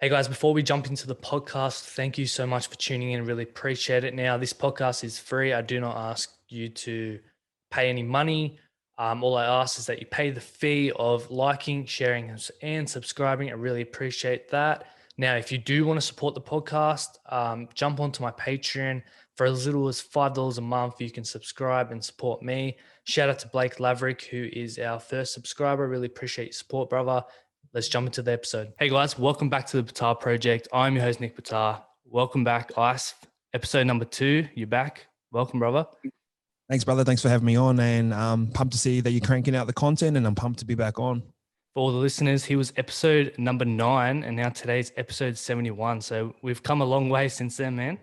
Hey guys, before we jump into the podcast, thank you so much for tuning in. Really appreciate it. Now, this podcast is free. I do not ask you to pay any money. All I ask is that you pay the fee of liking, sharing, and subscribing. I really appreciate that. Now, if you do want to support the podcast, jump onto my Patreon. For as little as $5 a month, you can subscribe and support me. Shout out to Blake Laverack, who is our first subscriber. Really appreciate your support, brother. Let's jump into the episode. Hey guys, welcome back to the Batar Project. I'm your host, Nick Batar. Welcome back, Ice. Episode number 2. You're back. Welcome, brother. Thanks, brother. Thanks for having me on. And I'm pumped to see that you're cranking out the content, and I'm pumped to be back on. For all the listeners, he was episode number 9, and now today's episode 71. So we've come a long way since then, man.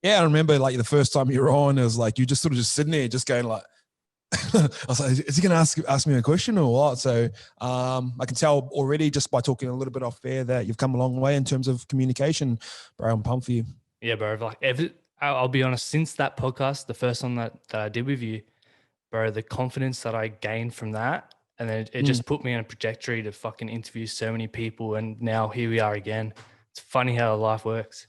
Yeah, I remember like the first time you were on, it was like you just sort of just sitting there, just going like, I was like, is he going to ask me a question or what? So I can tell already just by talking a little bit off air that you've come a long way in terms of communication, bro. I'm pumped for you. Yeah, bro. Like I'll be honest, since that podcast, the first one that I did with you, bro, the confidence that I gained from that, and then it just put me on a trajectory to fucking interview so many people. And now here we are again. It's funny how life works.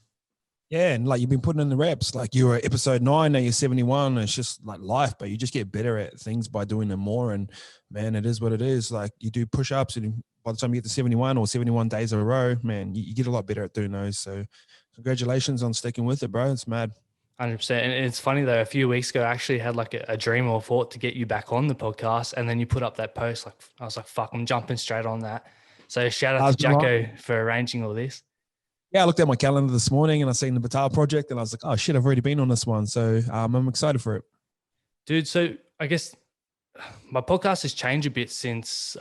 Yeah, and like you've been putting in the reps. Like you were episode 9, now you're 71. It's just like life, but you just get better at things by doing them more. And man, it is what it is. Like you do push-ups, and by the time you get to 71 or 71 days in a row, man, you get a lot better at doing those. So congratulations on sticking with it, bro. It's mad. 100%. And it's funny though, a few weeks ago, I actually had like a dream or thought to get you back on the podcast. And then you put up that post, like I was like, fuck, I'm jumping straight on that. So shout out to Jacko for arranging all this. Yeah, I looked at my calendar this morning and I seen the Batar Project and I was like, oh shit, I've already been on this one. So I'm excited for it. Dude, so I guess my podcast has changed a bit since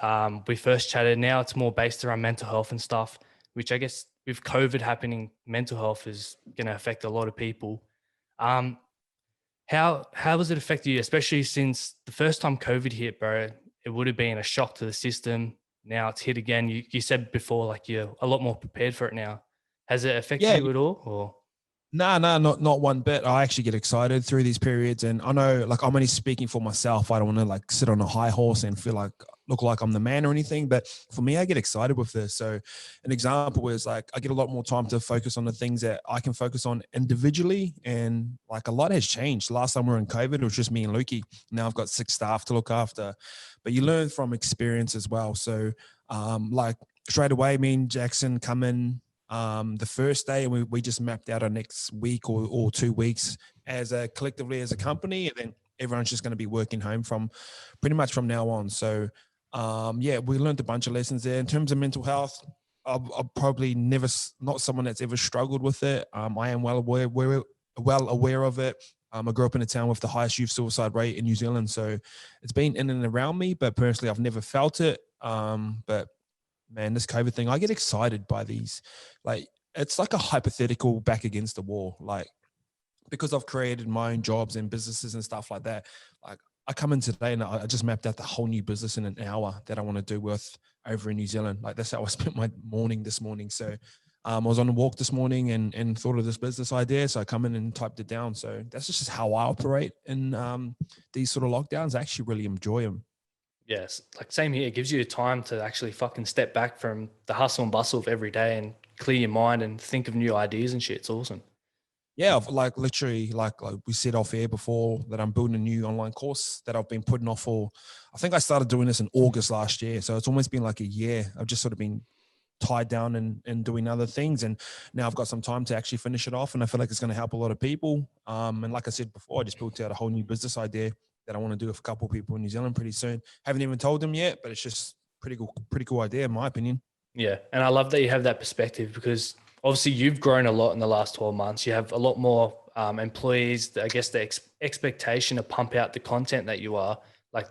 we first chatted. Now it's more based around mental health and stuff, which I guess with COVID happening, mental health is going to affect a lot of people. How has it affected you, especially since the first time COVID hit, bro? It would have been a shock to the system. Now it's hit again. You said before, like you're a lot more prepared for it now. Has it affected you at all? Or No, not one bit. I actually get excited through these periods, and I know, like, I'm only speaking for myself. I don't want to like sit on a high horse and look like I'm the man or anything. But for me, I get excited with this. So, an example is like I get a lot more time to focus on the things that I can focus on individually, and like a lot has changed. Last time we were in COVID, it was just me and Lukey. Now I've got 6 staff to look after, but you learn from experience as well. So, like straight away, me and Jackson come in. The first day, and we just mapped out our next week or 2 weeks collectively as a company, and then everyone's just going to be working home from pretty much from now on. So we learned a bunch of lessons there. In terms of mental health, I'm probably not someone that's ever struggled with it. I am well aware of it. I grew up in a town with the highest youth suicide rate in New Zealand, so it's been in and around me, but personally I've never felt it. But man, this COVID thing, I get excited by these. Like, it's like a hypothetical back against the wall. Like, because I've created my own jobs and businesses and stuff like that, like I come in today and I just mapped out the whole new business in an hour that I want to do with over in New Zealand. Like, that's how I spent my morning this morning. So I was on a walk this morning and thought of this business idea. So I come in and typed it down. So that's just how I operate in these sort of lockdowns. I actually really enjoy them. yes, like same here. It gives you time to actually fucking step back from the hustle and bustle of every day and clear your mind and think of new ideas and shit. It's awesome. Yeah, like literally, like we said off air before, that I'm building a new online course that I've been putting off for. I think I started doing this in August last year, so it's almost been like a year. I've just sort of been tied down and doing other things, and now I've got some time to actually finish it off, and I feel like it's going to help a lot of people. And like I said before, I just built out a whole new business idea that I want to do with a couple of people in New Zealand pretty soon. Haven't even told them yet, but it's just pretty cool idea in my opinion. Yeah, and I love that you have that perspective, because obviously you've grown a lot in the last 12 months. You have a lot more employees. I guess the expectation to pump out the content that you are, like,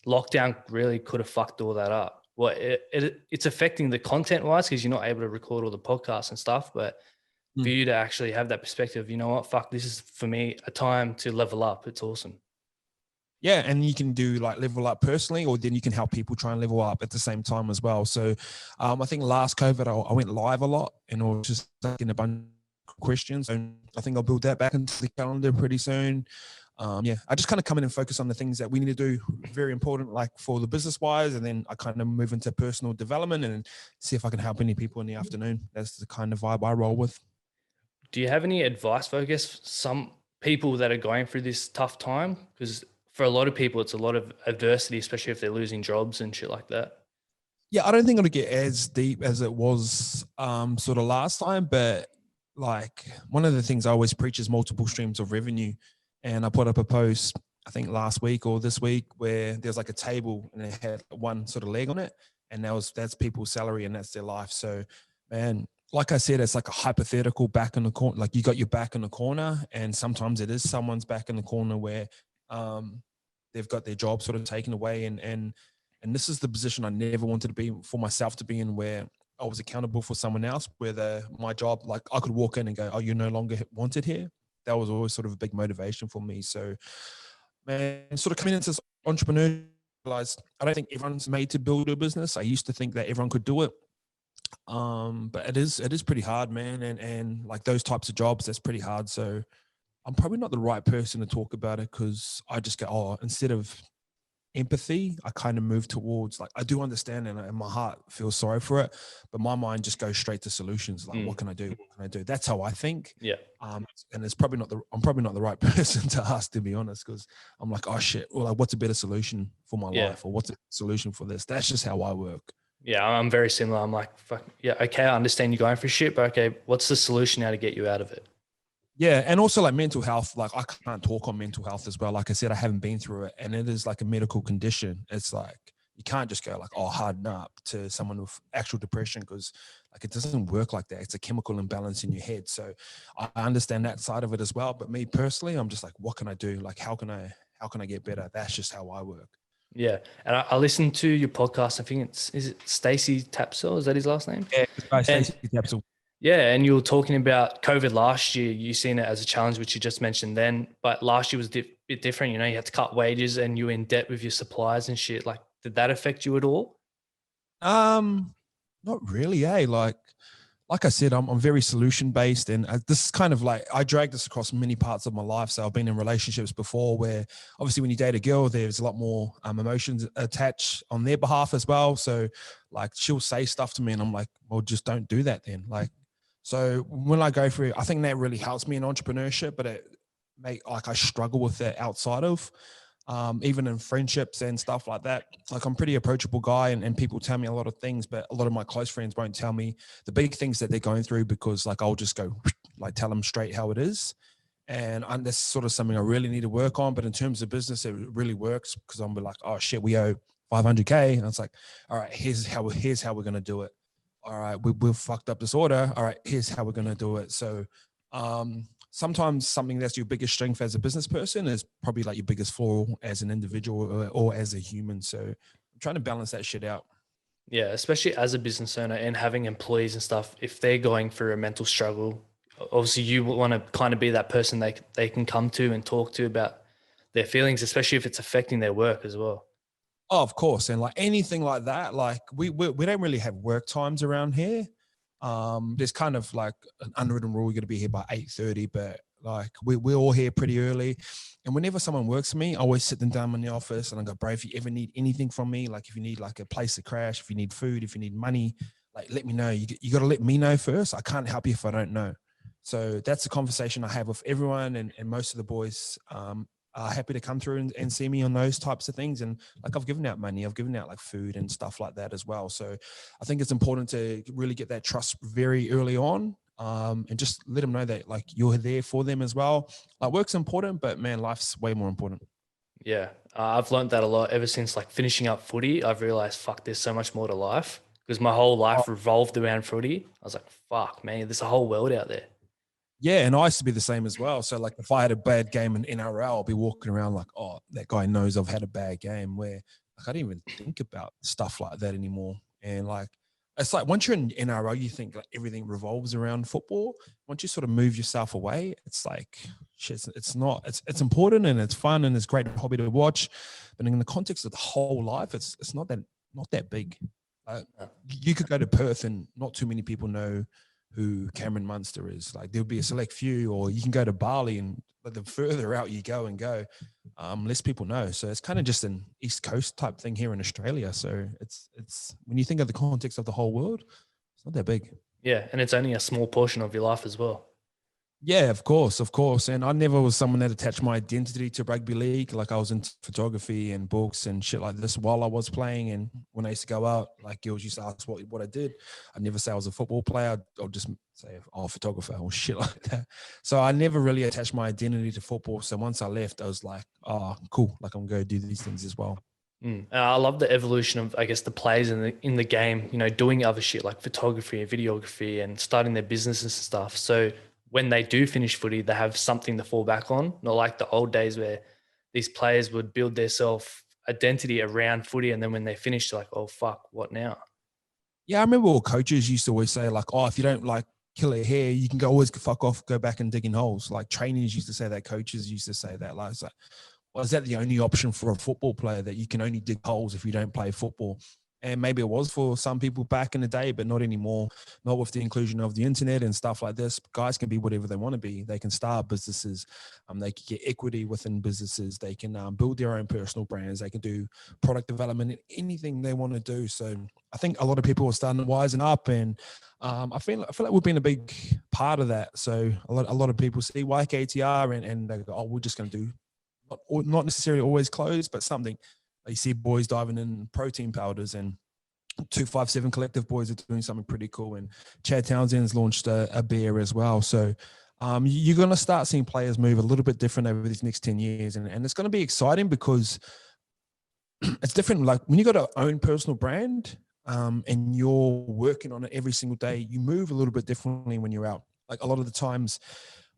lockdown really could have fucked all that up. Well, it's affecting the content wise because you're not able to record all the podcasts and stuff. But for you to actually have that perspective, you know what, fuck, this is for me a time to level up. It's awesome. Yeah, and you can do like level up personally, or then you can help people try and level up at the same time as well. So I think last COVID, I went live a lot and I was just asking a bunch of questions. And I think I'll build that back into the calendar pretty soon. yeah, I just kind of come in and focus on the things that we need to do, very important, like for the business wise, and then I kind of move into personal development and see if I can help any people in the afternoon. That's the kind of vibe I roll with. Do you have any advice for, I guess, some people that are going through this tough time? Because for a lot of people, it's a lot of adversity, especially if they're losing jobs and shit like that. Yeah, I don't think it'll get as deep as it was sort of last time, but like one of the things I always preach is multiple streams of revenue. And I put up a post, I think last week or this week, where there's like a table and it had one sort of leg on it. And that's people's salary and that's their life. So, man, like I said, it's like a hypothetical back in the corner. Like you got your back in the corner, and sometimes it is someone's back in the corner where they've got their job sort of taken away. And this is the position I never wanted to be for myself to be in, where I was accountable for someone else, where my job, like I could walk in and go, oh, you're no longer wanted here. That was always sort of a big motivation for me. So, man, sort of coming into this entrepreneur, realized I don't think everyone's made to build a business. I used to think that everyone could do it. But it is pretty hard, man. And like those types of jobs, that's pretty hard. So I'm probably not the right person to talk about it, because I just go, oh, instead of empathy, I kind of move towards, like, I do understand and my heart feels sorry for it, but my mind just goes straight to solutions. Like, what can I do? What can I do? That's how I think. Yeah. And I'm probably not the right person to ask, to be honest, because I'm like, oh shit, well, like, what's a better solution for my life, or what's a solution for this? That's just how I work. Yeah, I'm very similar. I'm like, fuck, yeah, okay, I understand you're going for shit, but okay, what's the solution now to get you out of it? Yeah, and also like mental health, like I can't talk on mental health as well. Like I said, I haven't been through it, and it is like a medical condition. It's like you can't just go like, oh, harden up to someone with actual depression, because like it doesn't work like that. It's a chemical imbalance in your head. So I understand that side of it as well. But me personally, I'm just like, what can I do? Like, how can I get better? That's just how I work. Yeah, and I listened to your podcast. I think is it Stacey Tapsell? Is that his last name? Yeah, And Stacey Capsule. yeah, and you were talking about COVID last year. You seen it as a challenge, which you just mentioned then. But last year was a bit different. You know, you had to cut wages and you were in debt with your suppliers and shit. Like, did that affect you at all? Not really, like I said, I'm very solution based, and this is kind of like I drag this across many parts of my life. So I've been in relationships before where obviously when you date a girl, there's a lot more emotions attached on their behalf as well. So like she'll say stuff to me and I'm like, well, just don't do that then. Like, so when I go through, I think that really helps me in entrepreneurship, but I struggle with that outside of even in friendships and stuff like that. Like I'm pretty approachable guy, and people tell me a lot of things, but a lot of my close friends won't tell me the big things that they're going through, because like I'll just go like tell them straight how it is. And that's sort of something I really need to work on. But in terms of business, it really works, because I'm like, oh shit, we owe 500K. And it's like, all right, here's how we're going to do it. All right, we've fucked up this order. All right, here's how we're going to do it. So, sometimes something that's your biggest strength as a business person is probably like your biggest flaw as an individual or as a human. So I'm trying to balance that shit out. Yeah, especially as a business owner and having employees and stuff, if they're going through a mental struggle, obviously you want to kind of be that person they can come to and talk to about their feelings, especially if it's affecting their work as well. Oh, of course. And like anything like that, like we don't really have work times around here. There's kind of like an unwritten rule, you got to be here by 8:30, but like we're all here pretty early. And whenever someone works for me, I always sit them down in the office and I go, bro, if you ever need anything from me, like if you need like a place to crash, if you need food, if you need money, like let me know. You got to let me know first. I can't help you if I don't know. So that's the conversation I have with everyone, and most of the boys are happy to come through and see me on those types of things. And like I've given out money, I've given out like food and stuff like that as well. So I think it's important to really get that trust very early on, and just let them know that like you're there for them as well. Like work's important, but man, life's way more important. Yeah, I've learned that a lot ever since like finishing up footy. I've realized, fuck, there's so much more to life, because my whole life revolved around footy. I was like, fuck, man, there's a whole world out there. Yeah, and I used to be the same as well. So like if I had a bad game in NRL, I'll be walking around like, oh, that guy knows I've had a bad game, where like I don't even think about stuff like that anymore. And like it's like once you're in NRL, you think like everything revolves around football. Once you sort of move yourself away, it's like shit, it's important and it's fun and it's a great hobby to watch. But in the context of the whole life, it's not that big. You could go to Perth and not too many people know who Cameron Munster is. Like there'll be a select few, or you can go to Bali, and but the further out you go, less people know. So it's kind of just an East Coast type thing here in Australia. So it's when you think of the context of the whole world, it's not that big. Yeah, and it's only a small portion of your life as well. Yeah, of course, of course. And I never was someone that attached my identity to rugby league. Like I was into photography and books and shit like this while I was playing. And when I used to go out, like girls used to ask what I did. I'd never say I was a football player. I'll just say, oh, photographer or shit like that. So I never really attached my identity to football. So once I left, I was like, oh, cool. Like I'm going to do these things as well. I love the evolution of, I guess, the players in the game, doing other shit like photography and videography and starting their businesses and stuff. So when they do finish footy, they have something to fall back on, not like the old days where these players would build their self identity around footy. And then when they finish, they're like, oh, fuck, what now? Yeah, I remember all coaches used to always say like, oh, if you don't like kill a hair, you can always fuck off, go back and dig in holes. Like trainers used to say that, coaches used to say that. Like, it's like, well, is that the only option for a football player, that you can only dig holes if you don't play football? And maybe it was for some people back in the day, but not anymore. Not with the inclusion of the internet and stuff like this. Guys can be whatever they want to be. They can start businesses. They can get equity within businesses. They can build their own personal brands. They can do product development, anything they want to do. So I think a lot of people are starting to wisen up, and I feel like we've been a big part of that. So a lot of people see YKTR and they go, oh, we're just going to do not necessarily always clothes, but something. You see boys diving in protein powders, and 257 Collective boys are doing something pretty cool. And Chad Townsend's launched a beer as well. So you're going to start seeing players move a little bit different over these next 10 years. And it's going to be exciting because it's different. Like when you got your own personal brand and you're working on it every single day, you move a little bit differently when you're out. Like a lot of the times,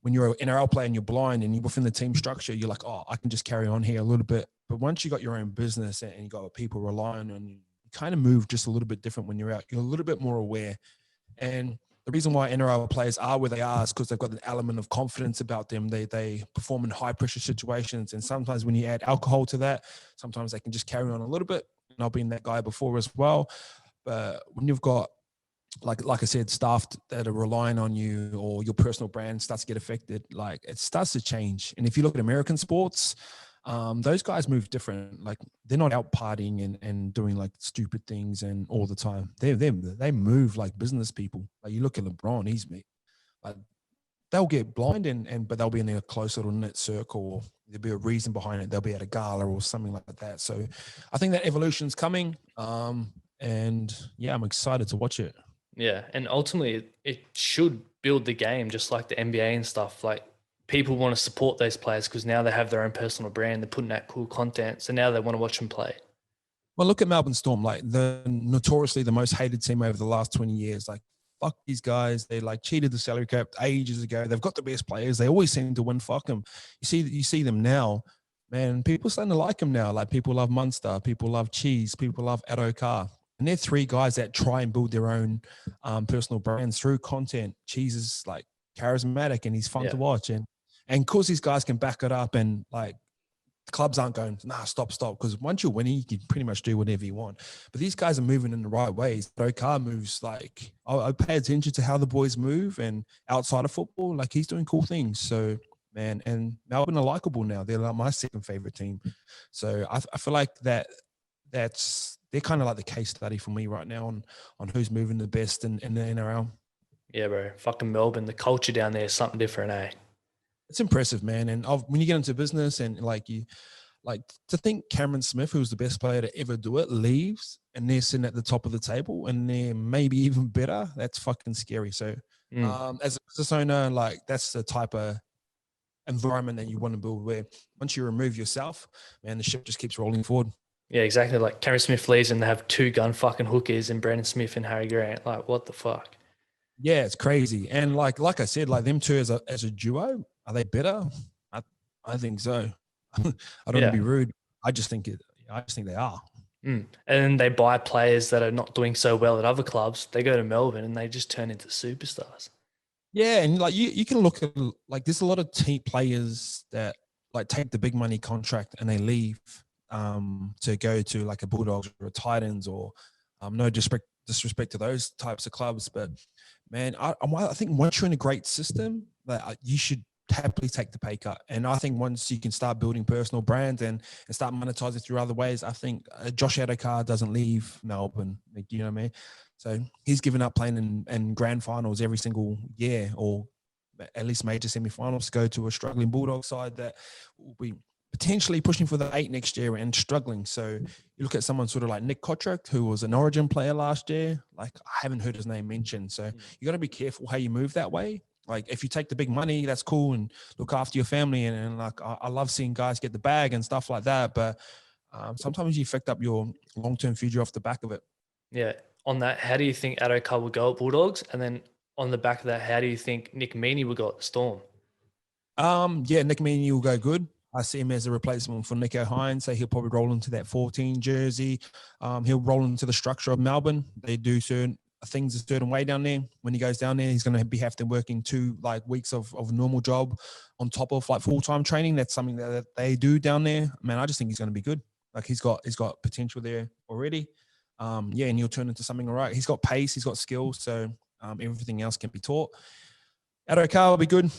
when you're an NRL player and you're blind and you're within the team structure, you're like, oh, I can just carry on here a little bit. But once you got your own business and you got people relying on you, you kind of move just a little bit different when you're out. You're a little bit more aware. And the reason why NRL players are where they are is because they've got an element of confidence about them. They perform in high pressure situations. And sometimes when you add alcohol to that, sometimes they can just carry on a little bit. And I've been that guy before as well. But when you've got, like I said, staff that are relying on you, or your personal brand starts to get affected, like it starts to change. And if you look at American sports, those guys move different. Like they're not out partying and doing like stupid things and all the time. They move like business people. Like you look at LeBron, he's like they'll get blind but they'll be in a close little knit circle. Or there'll be a reason behind it. They'll be at a gala or something like that. So I think that evolution's coming. And yeah, I'm excited to watch it. Yeah, and ultimately it should build the game just like the NBA and stuff. Like people want to support those players because now they have their own personal brand. They're putting out cool content, so now they want to watch them play. Well, look at Melbourne Storm, like the notoriously the most hated team over the last 20 years. Like, fuck these guys. They like cheated the salary cap ages ago. They've got the best players. They always seem to win. Fuck them. You see them now, man. People starting to like them now. Like people love Munster. People love Cheese. People love Adokar. And they're three guys that try and build their own personal brands through content. Cheese is like charismatic and he's fun to watch. And because these guys can back it up, and like the clubs aren't going, nah, stop. Because once you're winning, you can pretty much do whatever you want. But these guys are moving in the right ways. Dokar moves like, I pay attention to how the boys move, and outside of football, like he's doing cool things. So, man, and Melbourne are likable now. They're like my second favorite team. So I feel like they're kind of like the case study for me right now on who's moving the best in the NRL. Yeah, bro. Fucking Melbourne. The culture down there is something different, eh? It's impressive, man. And when you get into business and like to think Cameron Smith, who's the best player to ever do it, leaves and they're sitting at the top of the table and they're maybe even better, that's fucking scary. So as a business owner, like that's the type of environment that you want to build, where once you remove yourself, man, the ship just keeps rolling forward. Yeah, exactly. Like Cameron Smith leaves and they have two gun fucking hookers and Brandon Smith and Harry Grant. Like, what the fuck? Yeah, it's crazy. And like I said, like them two as a duo, are they better? I think so. I don't want to be rude. I just think they are. And then they buy players that are not doing so well at other clubs. They go to Melbourne and they just turn into superstars. Yeah, and like you can look at, like there's a lot of team players that like take the big money contract and they leave to go to like a Bulldogs or a Titans, or no disrespect to those types of clubs, but man, I think once you're in a great system, that you should happily take the pay cut. And I think once you can start building personal brands and start monetizing through other ways, I think Josh Adokar doesn't leave Melbourne. Like, you know what I mean? So he's given up playing in grand finals every single year, or at least major semi-finals, to go to a struggling Bulldog side that will be potentially pushing for the 8 next year and struggling. So you look at someone sort of like Nick Kotrick, who was an Origin player last year. Like, I haven't heard his name mentioned. So you got to be careful how you move that way. Like, if you take the big money, that's cool, and look after your family. And like, I love seeing guys get the bag and stuff like that. But sometimes you affect up your long-term future off the back of it. Yeah. On that, how do you think Adokar will go at Bulldogs? And then on the back of that, how do you think Nick Meaney will go at the Storm? Yeah, Nick Meaney will go good. I see him as a replacement for Nico Hines, so he'll probably roll into that 14 jersey. He'll roll into the structure of Melbourne. They do certain things a certain way down there. When he goes down there, he's going to be have to working 2 like weeks of normal job on top of like full-time training. That's something that they do down there. Man, I just think he's going to be good. Like, he's got potential there already. Yeah, and he'll turn into something all right. He's got pace, he's got skills, so everything else can be taught. Adokar will be good.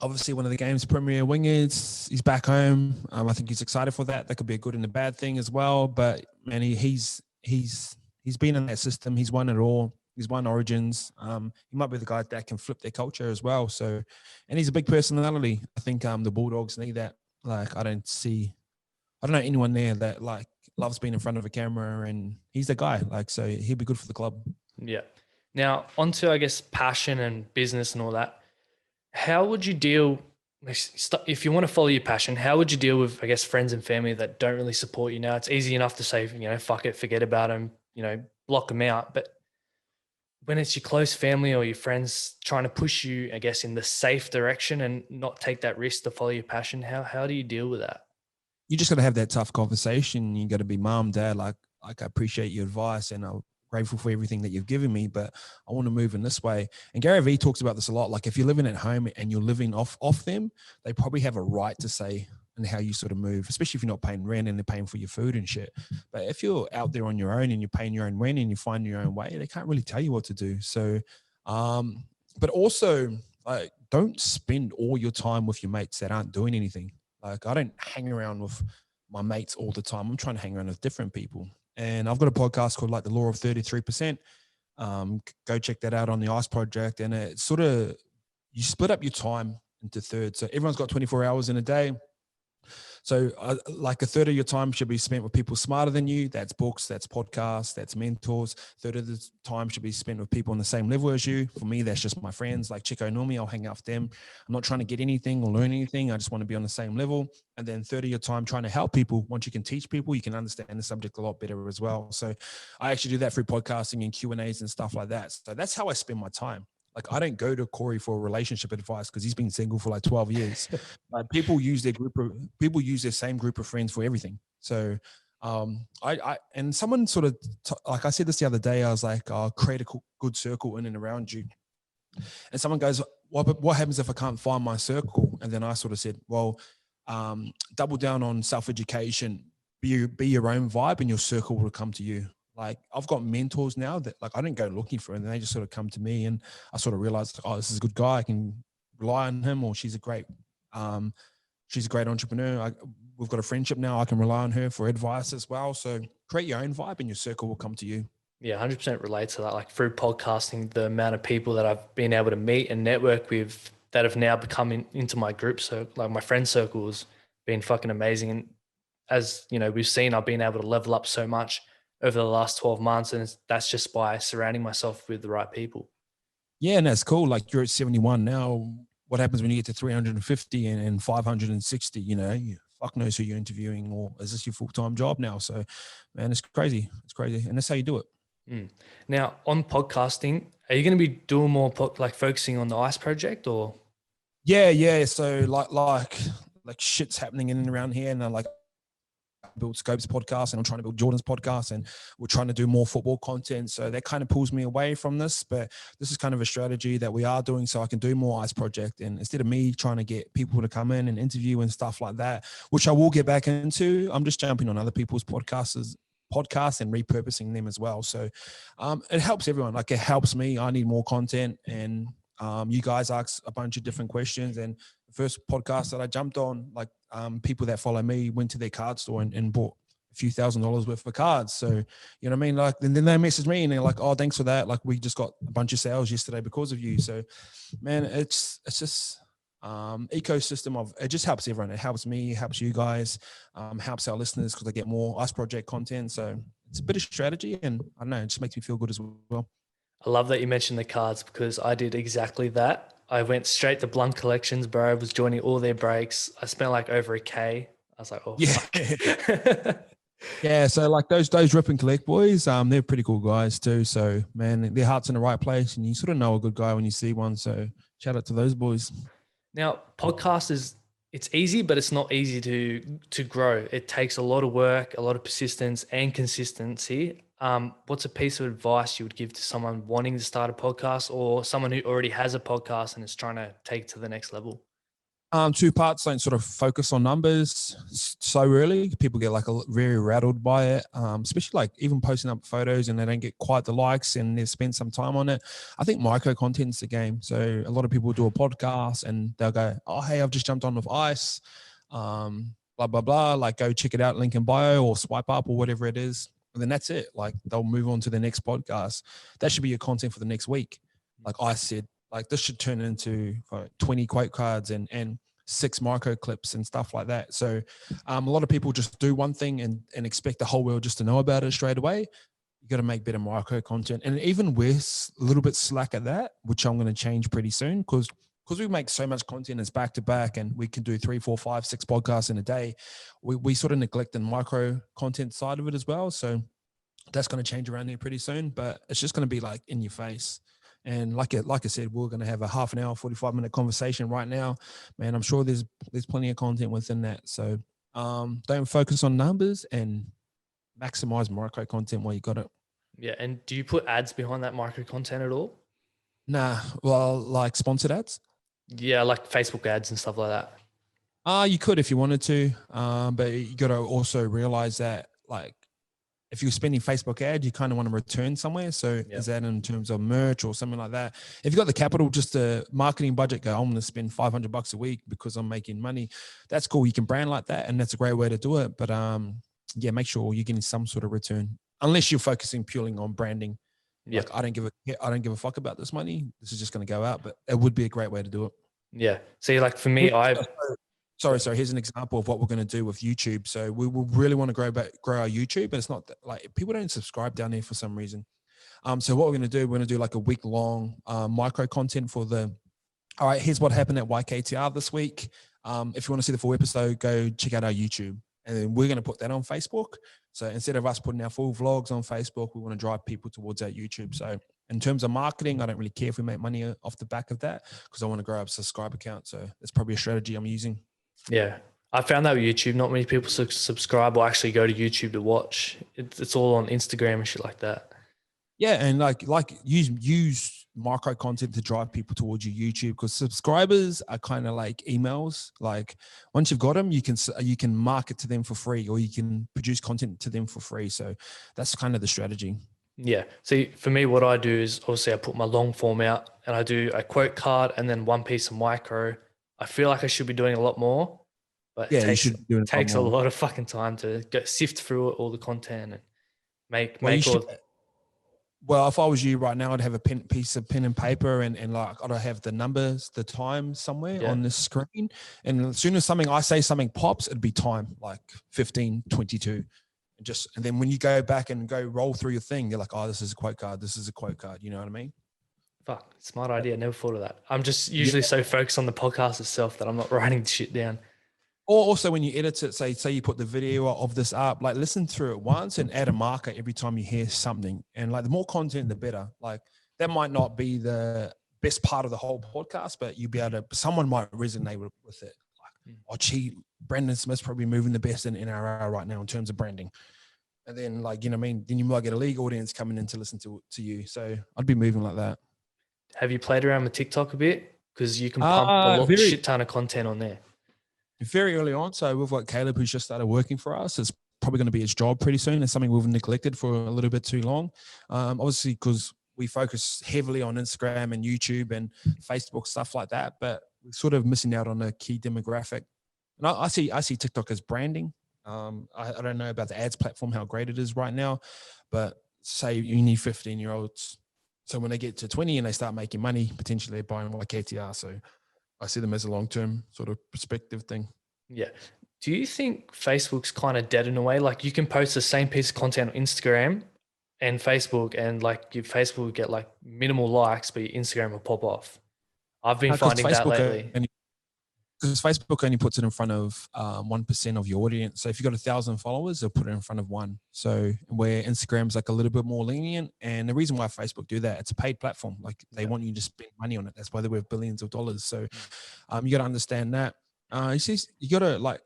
Obviously, one of the game's premier wingers. He's back home. I think he's excited for that. That could be a good and a bad thing as well. But man, he's been in that system. He's won it all. He's won Origins. He might be the guy that can flip their culture as well. So, and he's a big personality. I think the Bulldogs need that. Like, I don't know anyone there that like loves being in front of a camera, and he's the guy. Like, so he'll be good for the club. Yeah. Now, onto, I guess, passion and business and all that. How would you deal, if you want to follow your passion, how would you deal with, I guess, friends and family that don't really support you now? It's easy enough to say, fuck it, forget about them, block them out. But when it's your close family or your friends trying to push you, I guess, in the safe direction and not take that risk to follow your passion, how do you deal with that? You just got to have that tough conversation. You got to be mom, dad, like I appreciate your advice and I'm grateful for everything that you've given me, but I want to move in this way. And Gary Vee talks about this a lot. Like, if you're living at home and you're living off them, they probably have a right to say and how you sort of move, especially if you're not paying rent and they're paying for your food and shit. But if you're out there on your own and you're paying your own rent and you find your own way, they can't really tell you what to do. So, but also don't spend all your time with your mates that aren't doing anything. Like, I don't hang around with my mates all the time. I'm trying to hang around with different people. And I've got a podcast called like The Law of 33%. Go check that out on the ICE project. And it sort of, you split up your time into thirds. So everyone's got 24 hours in a day. So like a third of your time should be spent with people smarter than you. That's books, that's podcasts, that's mentors. Third of the time should be spent with people on the same level as you. For me, that's just my friends like Chico Normie. I'll hang out with them. I'm not trying to get anything or learn anything. I just want to be on the same level. And then third of your time trying to help people. Once you can teach people, you can understand the subject a lot better as well. So I actually do that through podcasting and Q&As and stuff like that. So that's how I spend my time. Like, I don't go to Corey for relationship advice because he's been single for like 12 years. People use their same group of friends for everything. So and someone sort of, like I said this the other day, I was like, create a good circle in and around you. And someone goes, what happens if I can't find my circle? And then I sort of said, well, double down on self-education, be your own vibe and your circle will come to you. Like, I've got mentors now that like I don't go looking for, and they just sort of come to me, and I sort of realized, this is a good guy. I can rely on him, or she's a great entrepreneur. We've got a friendship now. I can rely on her for advice as well. So create your own vibe, and your circle will come to you. Yeah, 100% relate to that. Like, through podcasting, the amount of people that I've been able to meet and network with that have now become into my group. So like my friend circle has been fucking amazing. And as you know, we've seen, I've been able to level up so much over the last 12 months. And that's just by surrounding myself with the right people. Yeah, and that's cool. Like, you're at 71 now. What happens when you get to 350 and 560? Fuck knows who you're interviewing, or is this your full-time job now? So, man, it's crazy. It's crazy. And that's how you do it. Now, on podcasting, are you going to be doing more focusing on the ICE project, or? Yeah. So like shit's happening in and around here, and like, build Scope's podcast, and I'm trying to build Jordan's podcast, and we're trying to do more football content. So that kind of pulls me away from this, but this is kind of a strategy that we are doing so I can do more ICE project. And instead of me trying to get people to come in and interview and stuff like that, which I will get back into, I'm just jumping on other people's podcasts podcasts and repurposing them as well. So it helps everyone. Like it helps me. I need more content, and you guys ask a bunch of different questions. And the first podcast that I jumped on, like people that follow me went to their card store and bought a few $1,000s worth of cards. So, you know what I mean? Like, and then they message me and they're like, oh, thanks for that. Like we just got a bunch of sales yesterday because of you. So man, it's just ecosystem of, it just helps everyone. It helps me, helps you guys, helps our listeners because they get more Ice Project content. So it's a bit of strategy, and I don't know, it just makes me feel good as well. I love that you mentioned the cards because I did exactly that. I went straight to Blunt Collections, bro. I was joining all their breaks. I spent like over $1,000. I was like, oh, Yeah. fuck. Yeah, so like those Rip and Collect boys, they're pretty cool guys too. So man, their heart's in the right place, and you sort of know a good guy when you see one. So shout out to those boys. Now, podcast it's easy, but it's not easy to grow. It takes a lot of work, a lot of persistence and consistency. What's a piece of advice you would give to someone wanting to start a podcast, or someone who already has a podcast and is trying to take it to the next level? Two parts. Don't sort of focus on numbers so early. People get like very rattled by it, especially like even posting up photos and they don't get quite the likes and they've spent some time on it. I think micro content's the game. So a lot of people do a podcast and they'll go, oh, hey, I've just jumped on with Ice, blah, blah, blah. Like go check it out, link in bio or swipe up or whatever it is. And then that's it. Like they'll move on to the next podcast. That should be your content for the next week. Like I said, like this should turn into 20 quote cards and 6 micro clips and stuff like that. So a lot of people just do one thing and expect the whole world just to know about it straight away. You got to make better micro content. And even we're a little bit slack at that, which I'm going to change pretty soon because we make so much content as back to back and we can do 3, 4, 5, 6 podcasts in a day. We sort of neglect the micro content side of it as well. So that's going to change around here pretty soon, but it's just going to be like in your face. And like I said, we're going to have a half an hour, 45-minute conversation right now. Man, I'm sure there's plenty of content within that. So don't focus on numbers and maximize micro content while you got it. Yeah. And do you put ads behind that micro content at all? Nah, well, like sponsored ads? Yeah, like Facebook ads and stuff like that. You could if you wanted to, but you got to also realize that like if you're spending Facebook ad, you kind of want to return somewhere. So is that in terms of merch or something like that? If you've got the capital, just a marketing budget, go, I'm going to spend $500 a week because I'm making money. That's cool. You can brand like that. And that's a great way to do it. But yeah, make sure you're getting some sort of return unless you're focusing purely on branding. Yeah. Like, I don't give a fuck about this money. This is just going to go out, but it would be a great way to do it. Yeah. See, like for me, Sorry. Here's an example of what we're going to do with YouTube. So we will really want to grow our YouTube, but it's not like people don't subscribe down there for some reason. So what we're going to do like a week long micro content for all right, here's what happened at YKTR this week. If you want to see the full episode, go check out our YouTube. And then we're going to put that on Facebook. So instead of us putting our full vlogs on Facebook, we want to drive people towards our YouTube. So in terms of marketing, I don't really care if we make money off the back of that because I want to grow a subscriber count. So that's probably a strategy I'm using. Yeah. I found that with YouTube, not many people subscribe or actually go to YouTube to watch. It's all on Instagram and shit like that. Yeah. And like use micro content to drive people towards your YouTube because subscribers are kind of like emails. Like once you've got them, you can market to them for free or you can produce content to them for free. So that's kind of the strategy. Yeah. See, for me, what I do is obviously I put my long form out and I do a quote card and then one piece of micro. I feel like I should be doing a lot more, but it takes a lot of fucking time to sift through all the content and make Well, if I was you right now, I'd have a piece of pen and paper and like I'd have the numbers, the time somewhere on the screen. And as soon as I say something pops, it'd be time like 15:22. And then when you go back and go roll through your thing, you're like, oh, this is a quote card. This is a quote card. You know what I mean? Fuck, smart idea. Never thought of that. I'm just usually so focused on the podcast itself that I'm not writing shit down. Or also when you edit it, say you put the video of this up, like listen through it once and add a marker every time you hear something. And like the more content, the better. Like that might not be the best part of the whole podcast, but you'll be able to, someone might resonate with it. Like, oh, gee, Brandon Smith's probably moving the best in NRL right now in terms of branding. And then like, you know what I mean? Then you might get a league audience coming in to listen to you. So I'd be moving like that. Have you played around with TikTok a bit? Because you can pump shit ton of content on there. Very early on. So we've got Caleb, who's just started working for us, has probably going to be its job pretty soon. It's something we've neglected for a little bit too long. Obviously, because we focus heavily on Instagram and YouTube and Facebook, stuff like that, but we're sort of missing out on a key demographic. And I see TikTok as branding. I don't know about the ads platform, how great it is right now, but say you need 15-year-olds. So when they get to 20 and they start making money, potentially they're buying YKTR. So I see them as a long-term sort of perspective thing. Yeah. Do you think Facebook's kind of dead in a way? Like you can post the same piece of content on Instagram and Facebook, and like your Facebook will get like minimal likes, but your Instagram will pop off. I've been finding that lately. Because Facebook only puts it in front of 1% of your audience. So if you've got 1,000 followers, they'll put it in front of one. So where Instagram's like a little bit more lenient. And the reason why Facebook do that, it's a paid platform. Like they want you to spend money on it. That's why they're worth billions of dollars. So you got to understand that. You got to like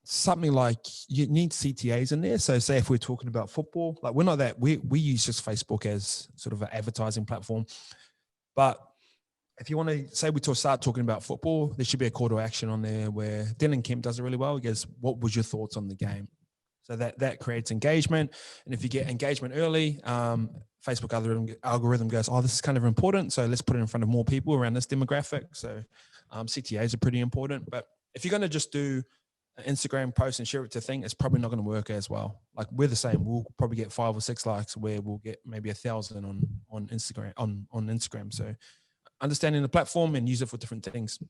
something like you need CTAs in there. So say if we're talking about football, like we're not that, we use just Facebook as sort of an advertising platform. But if you want to say start talking about football, there should be a call to action on there where Dylan Kemp does it really well. He goes, what was your thoughts on the game? So that creates engagement. And if you get engagement early, Facebook algorithm goes, oh, this is kind of important. So let's put it in front of more people around this demographic. So CTAs are pretty important. But if you're going to just do an Instagram post and share it to thing, it's probably not going to work as well. Like we're the same. We'll probably get 5 or 6 likes where we'll get maybe 1,000 on Instagram on Instagram. So understanding the platform and use it for different things.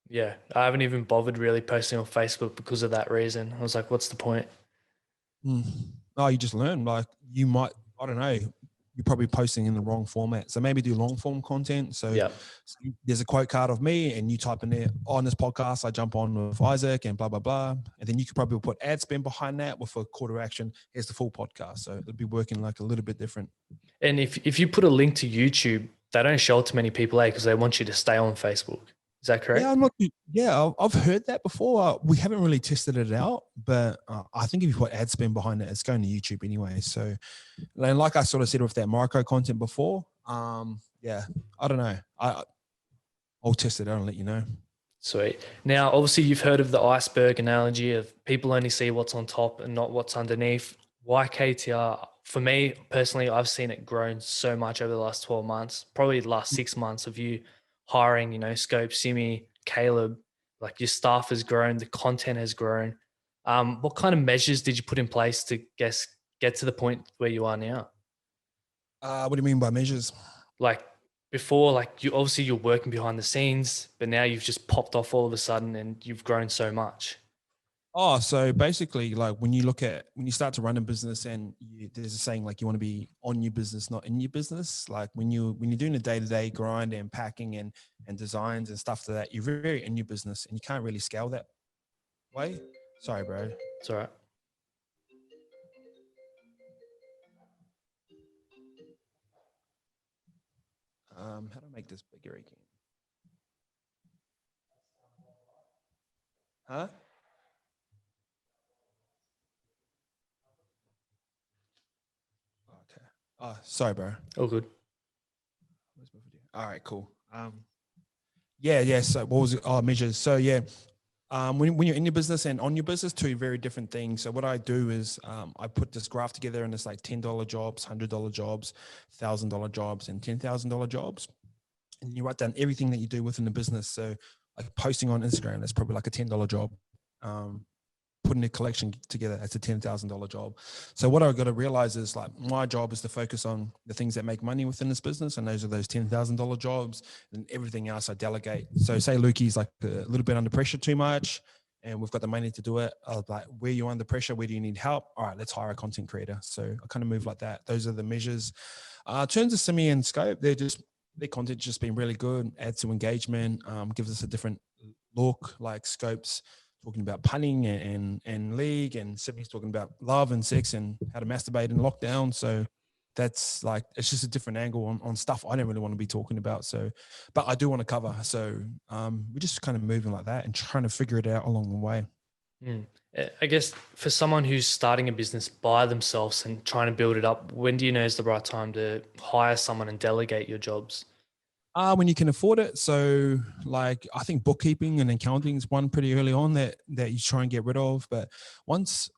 Yeah, I haven't even bothered really posting on Facebook because of that reason. I was like, what's the point? Oh, you just learn. Like you might, I don't know, you're probably posting in the wrong format. So maybe do long form content. So there's a quote card of me and you type in there, on this podcast, I jump on with Isaac and blah, blah, blah. And then you could probably put ad spend behind that with a call to action. Here's the full podcast. So it'll be working like a little bit different. And if you put a link to YouTube, they don't show it to many people, because they want you to stay on Facebook. Is that correct? Yeah, I've heard that before. We haven't really tested it out, but I think if you put ad spend behind it, it's going to YouTube anyway. So, and like I sort of said with that micro content before, I don't know. I'll test it out and let you know. Sweet. Now, obviously, you've heard of the iceberg analogy of people only see what's on top and not what's underneath. YKTR, for me personally, I've seen it grown so much over the last 12 months, probably the last 6 months of you hiring, Scope, Simi, Caleb, like your staff has grown, the content has grown. What kind of measures did you put in place to get to the point where you are now? What do you mean by measures? Like before, like you're working behind the scenes, but now you've just popped off all of a sudden and you've grown so much. Oh, so basically, like when you start to run a business and there's a saying like you want to be on your business, not in your business. Like when you're doing a day-to-day grind and packing and designs and stuff like that, you're very in your business and you can't really scale that way. Sorry, bro. It's all right. How do I make this bigger again? Huh? Okay. Oh, sorry, bro. All good. Where's my video? All right, cool. Yeah. So what was it? Oh, measures. So yeah, when you're in your business and on your business, two very different things. So what I do is I put this graph together and it's like $10 jobs, $100 jobs, $1,000 jobs, and $10,000 jobs. And you write down everything that you do within the business. So like posting on Instagram, that's probably like a $10 job. Putting a collection together, that's a $10,000 job. So what I've got to realize is like my job is to focus on the things that make money within this business. And those are those $10,000 jobs, and everything else I delegate. So say Lukey's like a little bit under pressure too much and we've got the money to do it. I'll like, where you under pressure? Where do you need help? All right, let's hire a content creator. So I kind of move like that. Those are the measures. In terms of Simi and Scope, their content just been really good, adds to engagement, gives us a different look. Like Scope's talking about punning and league, and Simi's talking about love and sex and how to masturbate in lockdown. So that's like, it's just a different angle on stuff I don't really want to be talking about. So, but I do want to cover. So we're just kind of moving like that and trying to figure it out along the way. I guess for someone who's starting a business by themselves and trying to build it up, when do you know is the right time to hire someone and delegate your jobs? When you can afford it. So like, I think bookkeeping and accounting is one pretty early on that you try and get rid of. But once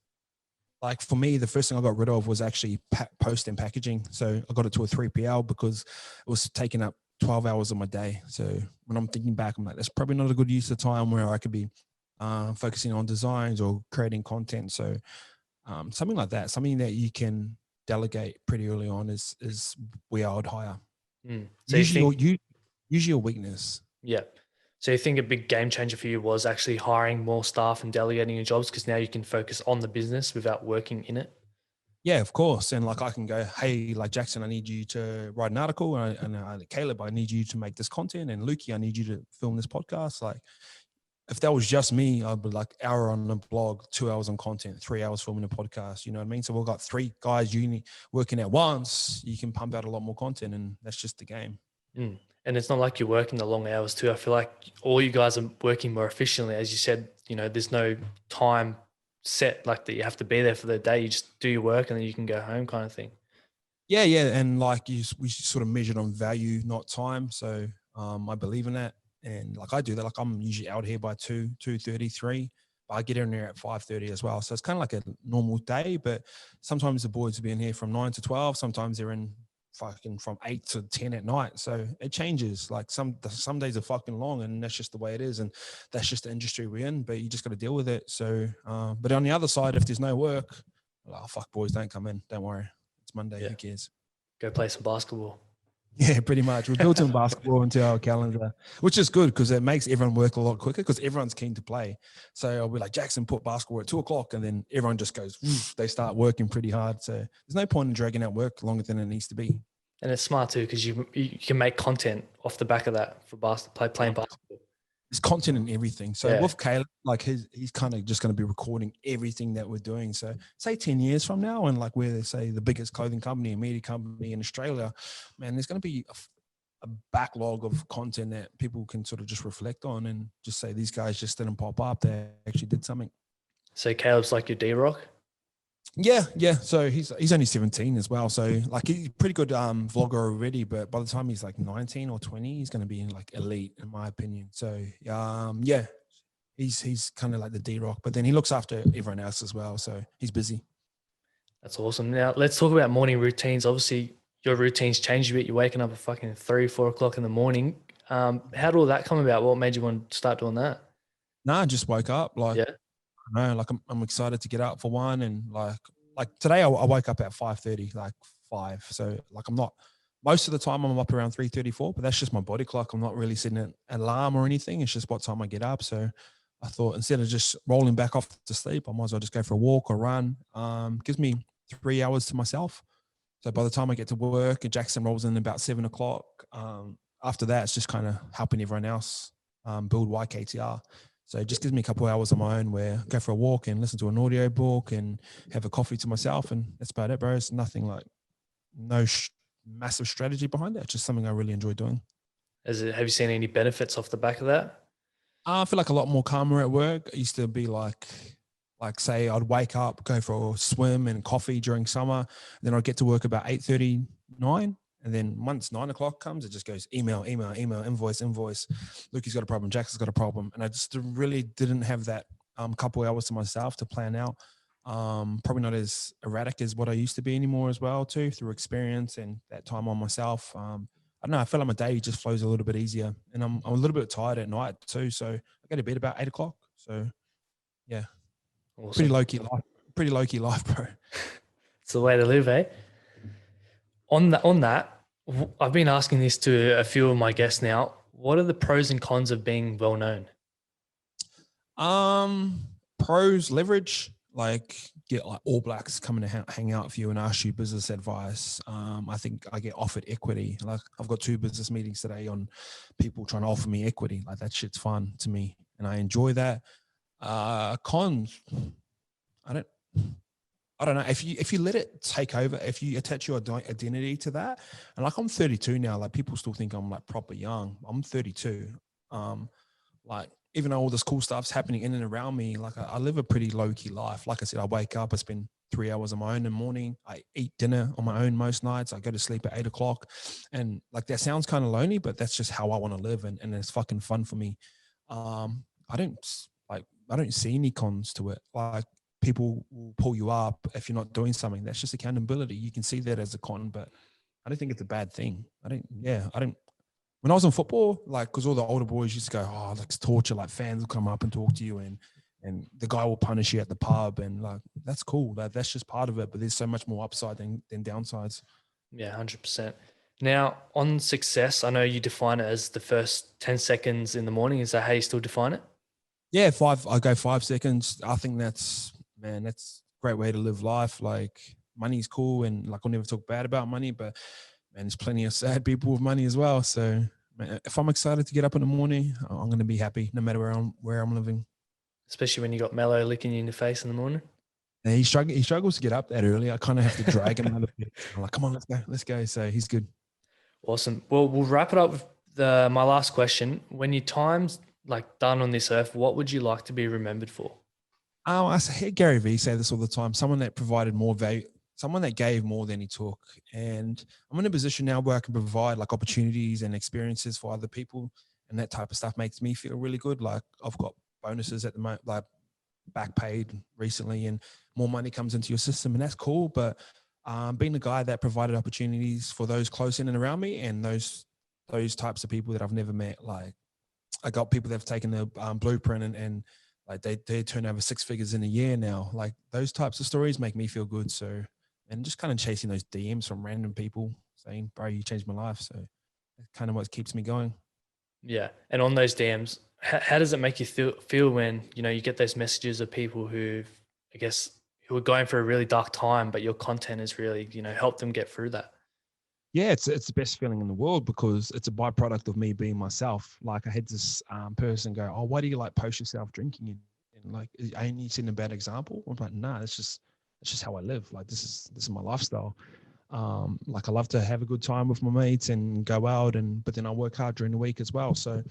like for me, the first thing I got rid of was actually post and packaging. So I got it to a 3PL because it was taking up 12 hours of my day. So when I'm thinking back, I'm like, that's probably not a good use of time where I could be focusing on designs or creating content. So something like that, something that you can delegate pretty early on is where I would hire. So you think, Usually your weakness. yeah. So you think a big game changer for you was actually hiring more staff and delegating your jobs because now you can focus on the business without working in it? Yeah, of course. And like I can go, hey, like Jackson, I need you to write an article, and Caleb, I need you to make this content, and Lukey, I need you to film this podcast. Like, if that was just me, I'd be like hour on the blog, 2 hours on content, 3 hours filming a podcast. You know what I mean? So we've got three guys working at once. You can pump out a lot more content, and that's just the game. And it's not like you're working the long hours too. I feel like all you guys are working more efficiently. As you said, there's no time set like that you have to be there for the day. You just do your work and then you can go home kind of thing. Yeah. And like we sort of measured on value, not time. So I believe in that. And like I do that, like I'm usually out here by 2:33, but I get in there at 5:30 as well. So it's kind of like a normal day, but sometimes the boys will be in here from 9 to 12. Sometimes they're in fucking from 8 to 10 at night. So it changes. Like some days are fucking long, and that's just the way it is. And that's just the industry we're in, but you just got to deal with it. So, but on the other side, if there's no work, oh, fuck boys, don't come in. Don't worry. It's Monday. Yeah. Who cares? Go play some basketball. Yeah, pretty much. We built in basketball into our calendar, which is good because it makes everyone work a lot quicker because everyone's keen to play. So I'll be like, Jackson, put basketball at 2:00, and then everyone just goes, they start working pretty hard. So there's no point in dragging out work longer than it needs to be. And it's smart too because you can make content off the back of that for playing basketball. There's content in everything. So with Caleb, like he's kind of just going to be recording everything that we're doing. So say 10 years from now, and like we're, say, the biggest clothing company and media company in Australia, man, there's going to be a backlog of content that people can sort of just reflect on and just say, these guys just didn't pop up. They actually did something. So Caleb's like your D-Rock? Yeah. So he's only 17 as well. So like he's a pretty good vlogger already, but by the time he's like 19 or 20, he's going to be in like elite, in my opinion. So yeah, he's kind of like the D-Rock, but then he looks after everyone else as well. So he's busy. That's awesome. Now let's talk about morning routines. Obviously your routines change a bit. You're waking up at fucking 3-4 o'clock in the morning. How did all that come about? What made you want to start doing that? Nah, I just woke up like, no, like I'm excited to get up for one. And like today I woke up at 5:30, like 5. So like I'm not, most of the time I'm up around 3:34, but that's just my body clock. I'm not really setting an alarm or anything. It's just what time I get up. So I thought instead of just rolling back off to sleep, I might as well just go for a walk or run. Gives me 3 hours to myself. So by the time I get to work, and Jackson rolls in about 7 o'clock, after that, it's just kind of helping everyone else build YKTR. So it just gives me a couple of hours on my own where I go for a walk and listen to an audio book and have a coffee to myself. And that's about it, bro. It's nothing like, no massive strategy behind it. It's just something I really enjoy doing. Have you seen any benefits off the back of that? I feel like a lot more calmer at work. I used to be like say I'd wake up, go for a swim and coffee during summer. Then I'd get to work about 8:39. And then once 9 o'clock comes, it just goes email, invoice. Lucky's got a problem. Jackson's got a problem. And I just really didn't have that couple hours to myself to plan out. Probably not as erratic as what I used to be anymore as well, too, through experience and that time on myself. I don't know. I feel like my day just flows a little bit easier. And I'm a little bit tired at night, too. So I go to bed about 8 o'clock. So, yeah. Awesome. Pretty low-key life, bro. It's the way to live, eh? On that, I've been asking this to a few of my guests now. What are the pros and cons of being well known? Pros, leverage, like get like All Blacks coming to hang out with you and ask you business advice. I think I get offered equity. Like I've got 2 business meetings today on people trying to offer me equity. Like that shit's fun to me and I enjoy that. Cons, I don't know if you let it take over, if you attach your identity to that, and like I'm 32 now, like people still think I'm like proper young. I'm 32. Like even though all this cool stuff's happening in and around me, like I live a pretty low key life. Like I said, I wake up, I spend 3 hours on my own in the morning. I eat dinner on my own most nights. I go to sleep at 8 o'clock, and like that sounds kind of lonely, but that's just how I want to live, and it's fucking fun for me. I don't see any cons to it. Like people will pull you up if you're not doing something. That's just accountability. You can see that as a con, but I don't think it's a bad thing. I don't. When I was in football, like, because all the older boys used to go, oh, like, it's torture. Like, fans will come up and talk to you, and the guy will punish you at the pub, and like, that's cool. That's just part of it. But there's so much more upside than downsides. Yeah, 100%. Now, on success, I know you define it as the first 10 seconds in the morning. Is that how you still define it? Yeah, I go 5 seconds. I think that's a great way to live life. Like, money's cool, and like, I'll never talk bad about money, but man, there's plenty of sad people with money as well. So, man, if I'm excited to get up in the morning, I'm going to be happy no matter where I'm living. Especially when you got Mello licking you in the face in the morning. And he struggles to get up that early. I kind of have to drag him a little bit. I'm like, come on, let's go. So he's good. Awesome. Well, we'll wrap it up with my last question. When your time's like done on this earth, what would you like to be remembered for? I hear Gary Vee say this all the time. Someone that provided more value, someone that gave more than he took. And I'm in a position now where I can provide like opportunities and experiences for other people, and that type of stuff makes me feel really good. Like, I've got bonuses at the moment, like back paid recently, and more money comes into your system, and that's cool. But being the guy that provided opportunities for those close in and around me, and those types of people that I've never met, like, I got people that have taken the blueprint and like they turn over 6 figures in a year now. Like, those types of stories make me feel good. So, and just kind of chasing those DMs from random people saying, bro, you changed my life. So that's kind of what keeps me going. Yeah. And on those DMs, how does it make you feel when, you get those messages of people who, I guess, who are going through a really dark time, but your content has really, helped them get through that? Yeah, it's the best feeling in the world, because it's a byproduct of me being myself. Like, I had this person go, oh, why do you like post yourself drinking? And like, ain't you seen a bad example? I'm like, nah, it's just how I live. Like, this is my lifestyle. Like, I love to have a good time with my mates and go out, but then I work hard during the week as well. So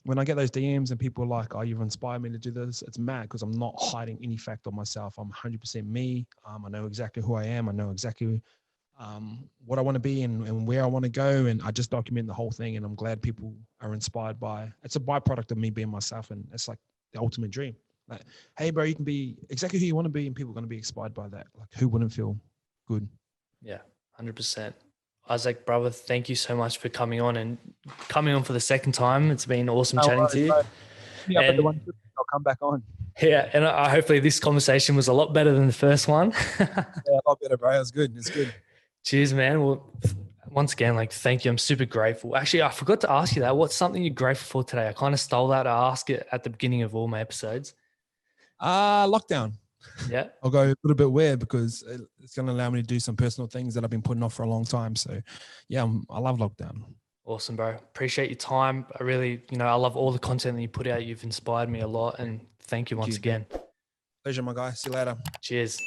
when I get those DMs and people are like, oh, you've inspired me to do this, it's mad, because I'm not hiding any fact of myself. I'm 100% me. I know exactly who I am. I know exactly what I want to be and where I want to go. And I just document the whole thing. And I'm glad people are inspired by, it's a byproduct of me being myself. And it's like the ultimate dream. Like, hey, bro, you can be exactly who you want to be, and people are going to be inspired by that. Like, who wouldn't feel good? Yeah, 100%. Isaac, brother, thank you so much for coming on for the second time. It's been awesome chatting to you. Yeah, I'll come back on. Yeah, and hopefully this conversation was a lot better than the first one. Yeah, a lot better, bro. It's good. Cheers, man. Well, once again, like, thank you. I'm super grateful. Actually, I forgot to ask you that. What's something you're grateful for today? I kind of stole that. I ask it at the beginning of all my episodes. Lockdown. Yeah. I'll go a little bit weird, because it's going to allow me to do some personal things that I've been putting off for a long time. So yeah, I love lockdown. Awesome, bro. Appreciate your time. I really, I love all the content that you put out. You've inspired me a lot, and thank you once again. Pleasure, my guy. See you later. Cheers.